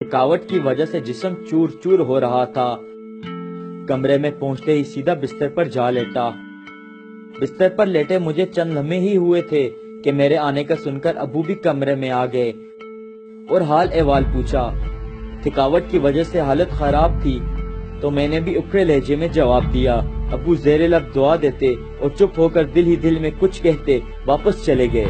थकावट की वजह से जिस्म चूर चूर हो रहा था। कमरे में पहुंचते ही सीधा बिस्तर पर जा लेटा। बिस्तर पर लेटे मुझे चंद लम्हे ही हुए थे कि मेरे आने का सुनकर अबू भी कमरे में आ गए और हाल अहवाल पूछा। थकावट की वजह से हालत खराब थी तो मैंने भी उखड़े लहजे में जवाब दिया। अबू ज़ेरे लब दुआ देते और चुप होकर दिल ही दिल में कुछ कहते वापस चले गए।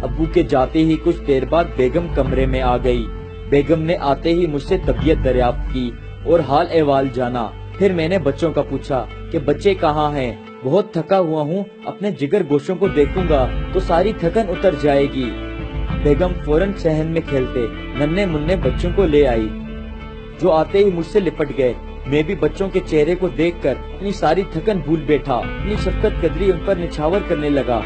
अबू के जाते ही कुछ देर बाद बेगम कमरे में आ गई। बेगम ने आते ही मुझसे तबीयत दरियाफ्त की और हाल अहवाल जाना। फिर मैंने बच्चों का पूछा कि बच्चे कहाँ हैं। बहुत थका हुआ हूँ, अपने जिगर गोशों को देखूंगा तो सारी थकन उतर जाएगी। बेगम फौरन सहन में खेलते नन्हे मुन्ने बच्चों को ले आई जो आते ही मुझसे लिपट गए। मैं भी बच्चों के चेहरे को देखकर अपनी सारी थकन भूल बैठा। अपनी शफकत कदरी उन पर निछावर करने लगा।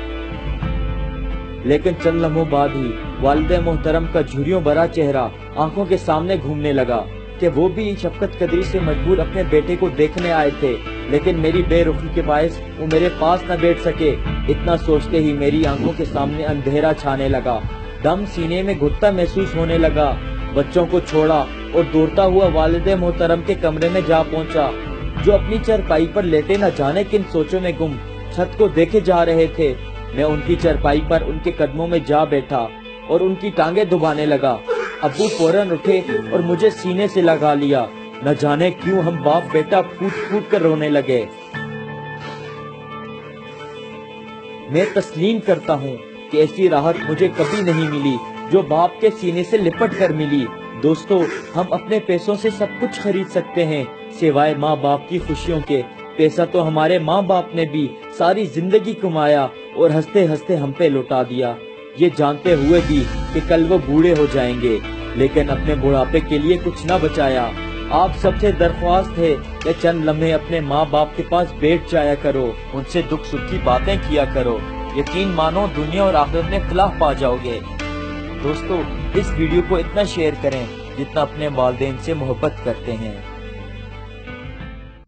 लेकिन चंद लम्हों बाद ही वालिद मोहतरम का झुर्रियों भरा चेहरा आंखों के सामने घूमने लगा कि वो भी शफकत कदरी से मजबूर अपने बेटे को देखने आए थे, लेकिन मेरी बेरुखी के बायस वो मेरे पास न बैठ सके। इतना सोचते ही मेरी आंखों के सामने अंधेरा छाने लगा। दम सीने में घुटता महसूस होने लगा। बच्चों को छोड़ा और दौड़ता हुआ वालिद मोहतरम के कमरे में जा पहुंचा, जो अपनी चरपाई पर लेटे न जाने किन सोचों में गुम छत को देखे जा रहे थे। मैं उनकी चरपाई पर उनके कदमों में जा बैठा और उनकी टांगे दबाने लगा। अब्बू फौरन उठे और मुझे सीने से लगा लिया। न जाने क्यों हम बाप बेटा फूट फूट कर रोने लगे। मैं तस्लीम करता हूँ कि ऐसी राहत मुझे कभी नहीं मिली जो बाप के सीने से लिपट कर मिली। दोस्तों, हम अपने पैसों से सब कुछ खरीद सकते हैं सिवाय माँ बाप की खुशियों के। पैसा तो हमारे माँ बाप ने भी सारी जिंदगी कमाया और हंसते हंसते हम पे लौटा दिया, ये जानते हुए भी कि कल वो बूढ़े हो जाएंगे, लेकिन अपने बुढ़ापे के लिए कुछ न बचाया। आप सबसे दरख्वास्त है कि चंद लम्हे अपने माँ बाप के पास बैठ जाया करो, उनसे दुख सुख की बातें किया करो। यकीन मानो दुनिया और आखिरत में फलाह पा जाओगे। दोस्तों, इस वीडियो को इतना शेयर करें जितना अपने वालिदैन से मोहब्बत करते हैं।